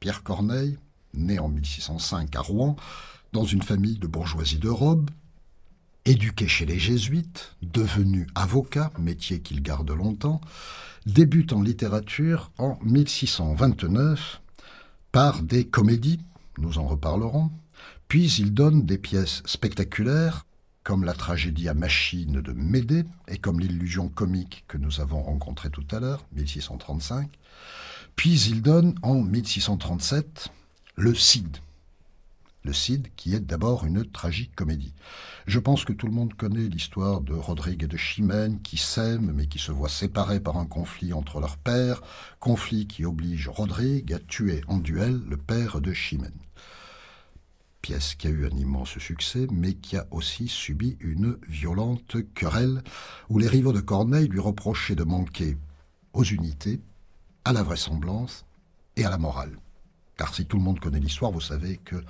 Pierre Corneille, né en 1605 à Rouen, dans une famille de bourgeoisie de robe, éduqué chez les jésuites, devenu avocat, métier qu'il garde longtemps, débute en littérature en 1629 par des comédies, nous en reparlerons, puis il donne des pièces spectaculaires, comme la tragédie à machine de Médée et comme l'illusion comique que nous avons rencontrée tout à l'heure, 1635. Puis il donne en 1637 le Cid. Le Cid qui est d'abord une tragicomédie. Je pense que tout le monde connaît l'histoire de Rodrigue et de Chimène qui s'aiment mais qui se voient séparés par un conflit entre leurs pères, conflit qui oblige Rodrigue à tuer en duel le père de Chimène. Pièce qui a eu un immense succès, mais qui a aussi subi une violente querelle où les rivaux de Corneille lui reprochaient de manquer aux unités, à la vraisemblance et à la morale. Car si tout le monde connaît l'histoire, vous savez que,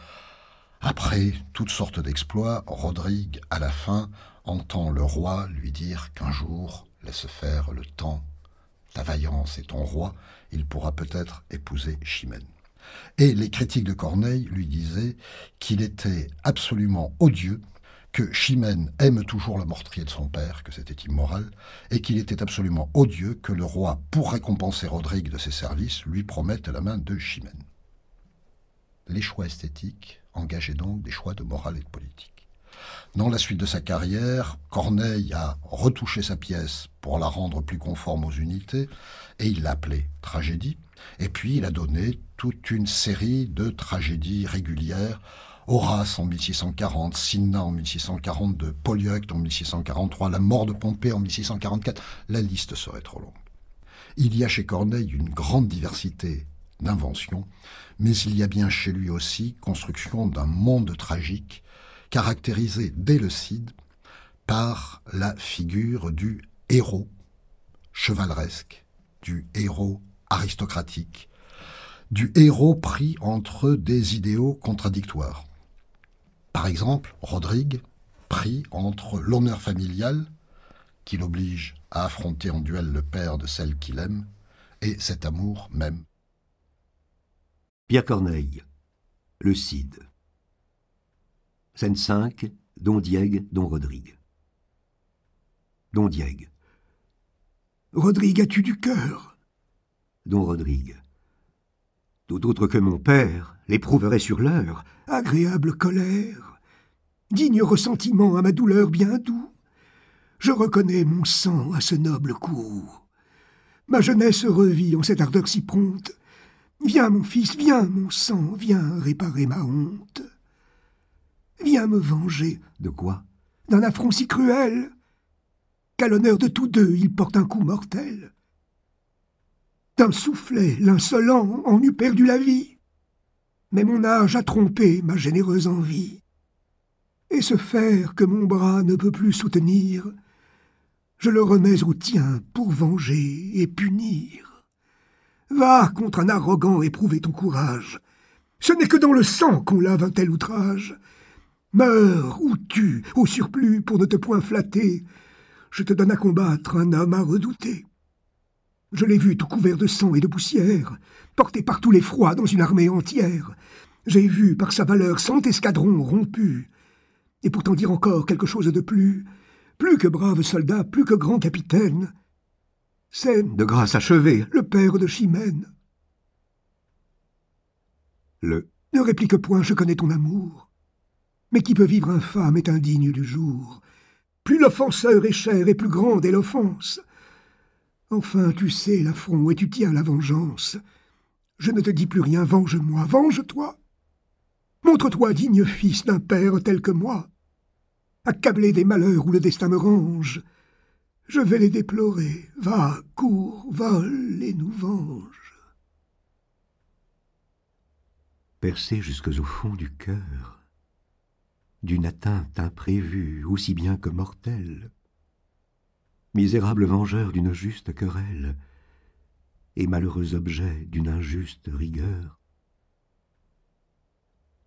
après toutes sortes d'exploits, Rodrigue, à la fin, entend le roi lui dire qu'un jour, laisse faire le temps, ta vaillance est ton roi, il pourra peut-être épouser Chimène. Et les critiques de Corneille lui disaient qu'il était absolument odieux, que Chimène aime toujours le meurtrier de son père, que c'était immoral, et qu'il était absolument odieux que le roi, pour récompenser Rodrigue de ses services, lui promette la main de Chimène. Les choix esthétiques engageaient donc des choix de morale et de politique. Dans la suite de sa carrière, Corneille a retouché sa pièce pour la rendre plus conforme aux unités, et il l'a appelée tragédie, et puis il a donné toute une série de tragédies régulières, Horace en 1640, Cinna en 1642, Polyeucte en 1643, la mort de Pompée en 1644, la liste serait trop longue. Il y a chez Corneille une grande diversité d'inventions, mais il y a bien chez lui aussi construction d'un monde tragique, caractérisé dès le Cid par la figure du héros chevaleresque, du héros aristocratique, du héros pris entre des idéaux contradictoires. Par exemple, Rodrigue, pris entre l'honneur familial, qui l'oblige à affronter en duel le père de celle qu'il aime, et cet amour même. Pierre Corneille, le Cid. Scène 5, Don Diègue, Don Rodrigue. Don Diègue. Rodrigue, as-tu du cœur? Don Rodrigue. Tout autre que mon père l'éprouverait sur l'heure. Agréable colère, digne ressentiment à ma douleur bien doux. Je reconnais mon sang à ce noble coup. Ma jeunesse revit en cette ardeur si prompte. Viens, mon fils, viens, mon sang, viens réparer ma honte. Viens me venger. De quoi? D'un affront si cruel qu'à l'honneur de tous deux il porte un coup mortel. D'un soufflet, l'insolent en eût perdu la vie. Mais mon âge a trompé ma généreuse envie. Et ce fer que mon bras ne peut plus soutenir, je le remets au tien pour venger et punir. Va contre un arrogant éprouver ton courage. Ce n'est que dans le sang qu'on lave un tel outrage. Meurs ou tue, au surplus, pour ne te point flatter. Je te donne à combattre un homme à redouter. Je l'ai vu tout couvert de sang et de poussière, porté par tous les froids dans une armée entière. J'ai vu par sa valeur 100 escadrons rompus. Et pour t'en dire encore quelque chose de plus que brave soldat, plus que grand capitaine, c'est, de grâce achevée, le père de Chimène. Ne réplique point, je connais ton amour. Mais qui peut vivre infâme est indigne du jour. Plus l'offenseur est cher et plus grande est l'offense. Enfin, tu sais l'affront et tu tiens la vengeance. Je ne te dis plus rien, venge-moi, venge-toi. Montre-toi digne fils d'un père tel que moi. Accablé des malheurs où le destin me range, je vais les déplorer. Va, cours, vole et nous venge. Percé jusqu'au fond du cœur, d'une atteinte imprévue aussi bien que mortelle, misérable vengeur d'une juste querelle, et malheureux objet d'une injuste rigueur,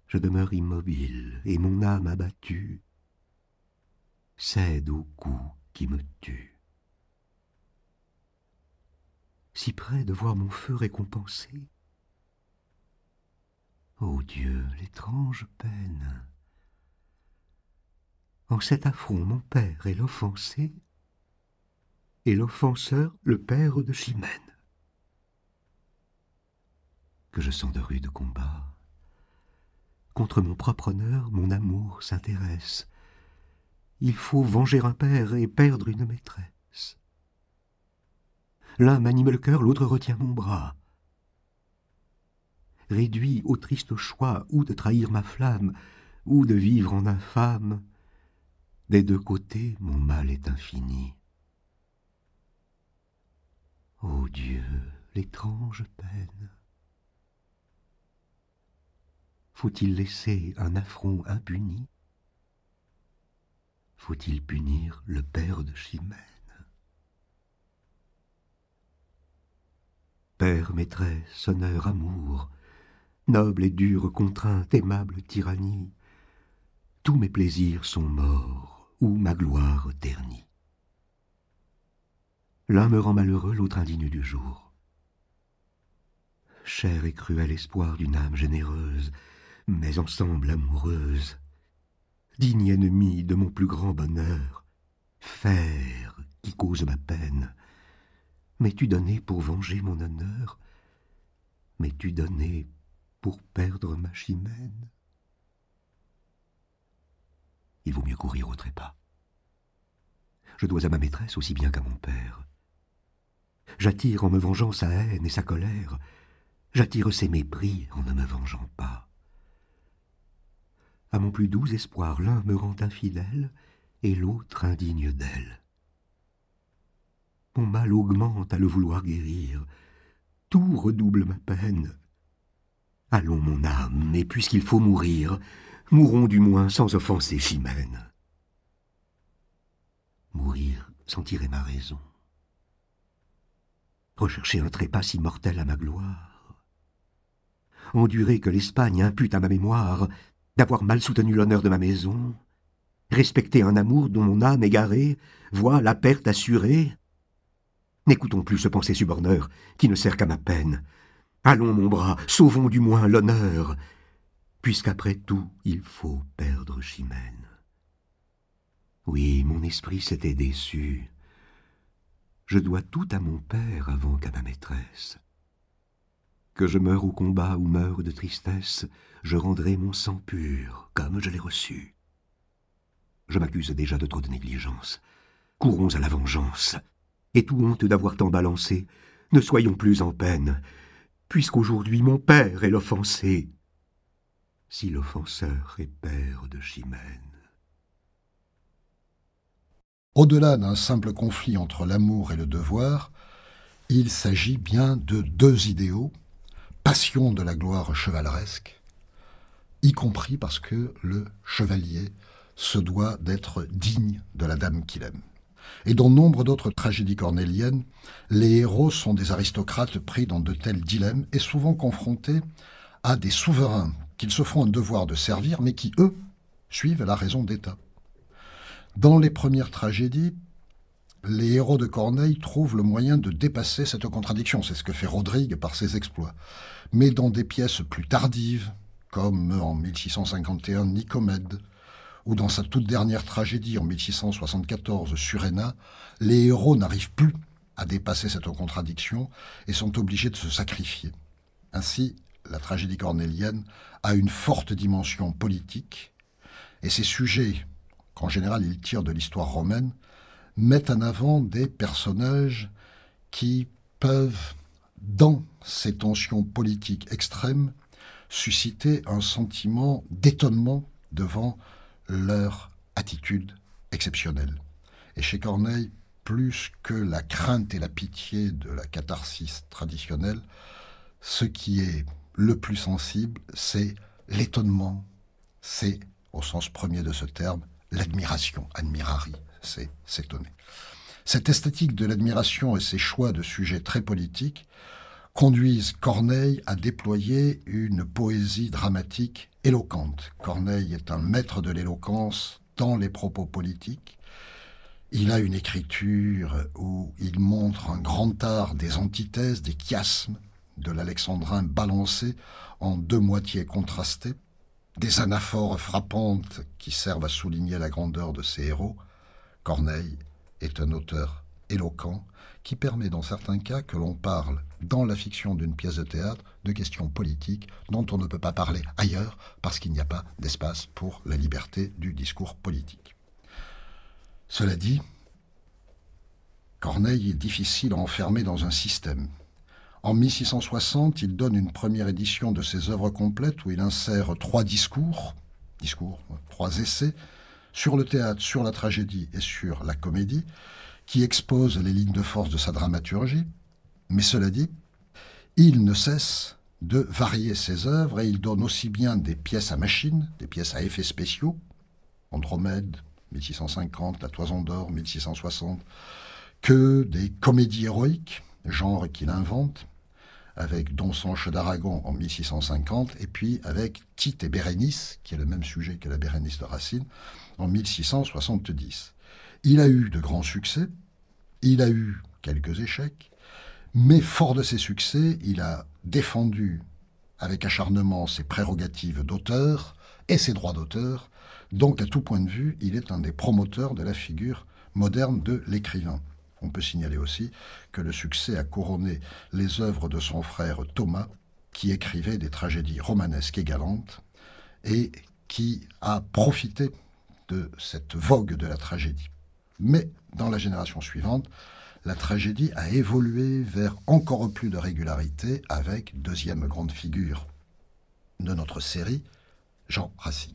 je demeure immobile, et mon âme abattue cède au coup qui me tue. Si près de voir mon feu récompensé, Ô Dieu, l'étrange peine. En cet affront, mon père est l'offensé, et l'offenseur le père de Chimène. Que je sens de rudes combats. Contre mon propre honneur, mon amour s'intéresse. Il faut venger un père et perdre une maîtresse. L'un m'anime le cœur, l'autre retient mon bras. Réduit au triste choix, ou de trahir ma flamme, ou de vivre en infâme, des deux côtés, mon mal est infini. Ô Dieu, l'étrange peine. Faut-il laisser un affront impuni? Faut-il punir le père de Chimène? Père, maîtresse, honneur, amour, noble et dure contrainte, aimable tyrannie, tous mes plaisirs sont morts, ou ma gloire ternie. L'un me rend malheureux, l'autre indigne du jour. Cher et cruel espoir d'une âme généreuse, mais ensemble amoureuse, digne ennemi de mon plus grand bonheur, fer qui cause ma peine, m'es-tu donné pour venger mon honneur? M'es-tu donné pour perdre ma Chimène? Il vaut mieux courir au trépas. Je dois à ma maîtresse aussi bien qu'à mon père. J'attire en me vengeant sa haine et sa colère. J'attire ses mépris en ne me vengeant pas. À mon plus doux espoir, l'un me rend infidèle et l'autre indigne d'elle. Mon mal augmente à le vouloir guérir. Tout redouble ma peine. Allons, mon âme, mais puisqu'il faut mourir, mourons du moins sans offenser Chimène. Mourir sans tirer ma raison. Rechercher un trépas si mortel à ma gloire. Endurer que l'Espagne impute à ma mémoire d'avoir mal soutenu l'honneur de ma maison. Respecter un amour dont mon âme égarée voit la perte assurée. N'écoutons plus ce pensée suborneur qui ne sert qu'à ma peine. Allons, mon bras, sauvons du moins l'honneur, puisqu'après tout, il faut perdre Chimène. Oui, mon esprit s'était déçu. Je dois tout à mon père avant qu'à ma maîtresse. Que je meure au combat ou meure de tristesse, je rendrai mon sang pur, comme je l'ai reçu. Je m'accuse déjà de trop de négligence. Courons à la vengeance. Et tout honte d'avoir tant balancé, ne soyons plus en peine, puisqu'aujourd'hui mon père est l'offensé, si l'offenseur est père de Chimène. Au-delà d'un simple conflit entre l'amour et le devoir, il s'agit bien de deux idéaux, passion de la gloire chevaleresque, y compris parce que le chevalier se doit d'être digne de la dame qu'il aime. Et dans nombre d'autres tragédies cornéliennes, les héros sont des aristocrates pris dans de tels dilemmes et souvent confrontés à des souverains qu'ils se font un devoir de servir, mais qui, eux, suivent la raison d'État. Dans les premières tragédies, les héros de Corneille trouvent le moyen de dépasser cette contradiction. C'est ce que fait Rodrigue par ses exploits. Mais dans des pièces plus tardives, comme en 1651 Nicomède, ou dans sa toute dernière tragédie en 1674, Suréna, les héros n'arrivent plus à dépasser cette contradiction et sont obligés de se sacrifier. Ainsi, la tragédie cornélienne a une forte dimension politique, et ces sujets, qu'en général ils tirent de l'histoire romaine, mettent en avant des personnages qui peuvent, dans ces tensions politiques extrêmes, susciter un sentiment d'étonnement devant leur attitude exceptionnelle. Et chez Corneille, plus que la crainte et la pitié de la catharsis traditionnelle, ce qui est le plus sensible, c'est l'étonnement, c'est, au sens premier de ce terme, l'admiration, admirari, c'est s'étonner. Cette esthétique de l'admiration et ses choix de sujets très politiques conduisent Corneille à déployer une poésie dramatique éloquente. Corneille est un maître de l'éloquence dans les propos politiques. Il a une écriture où il montre un grand art des antithèses, des chiasmes, de l'alexandrin balancé en deux moitiés contrastées, des anaphores frappantes qui servent à souligner la grandeur de ses héros, Corneille est un auteur éloquent qui permet dans certains cas que l'on parle dans la fiction d'une pièce de théâtre de questions politiques dont on ne peut pas parler ailleurs parce qu'il n'y a pas d'espace pour la liberté du discours politique. Cela dit, Corneille est difficile à enfermer dans un système. En 1660, il donne une première édition de ses œuvres complètes où il insère 3 discours, 3 essais, sur le théâtre, sur la tragédie et sur la comédie, qui exposent les lignes de force de sa dramaturgie. Mais cela dit, il ne cesse de varier ses œuvres et il donne aussi bien des pièces à machine, des pièces à effets spéciaux, Andromède, 1650, La Toison d'Or, 1660, que des comédies héroïques, genre qu'il invente, avec Don Sanche d'Aragon en 1650, et puis avec Tite et Bérénice, qui est le même sujet que la Bérénice de Racine, en 1670. Il a eu de grands succès, il a eu quelques échecs, mais fort de ses succès, il a défendu avec acharnement ses prérogatives d'auteur et ses droits d'auteur, donc à tout point de vue, il est un des promoteurs de la figure moderne de l'écrivain. On peut signaler aussi que le succès a couronné les œuvres de son frère Thomas, qui écrivait des tragédies romanesques et galantes, et qui a profité de cette vogue de la tragédie. Mais dans la génération suivante, la tragédie a évolué vers encore plus de régularité avec deuxième grande figure de notre série, Jean Racine.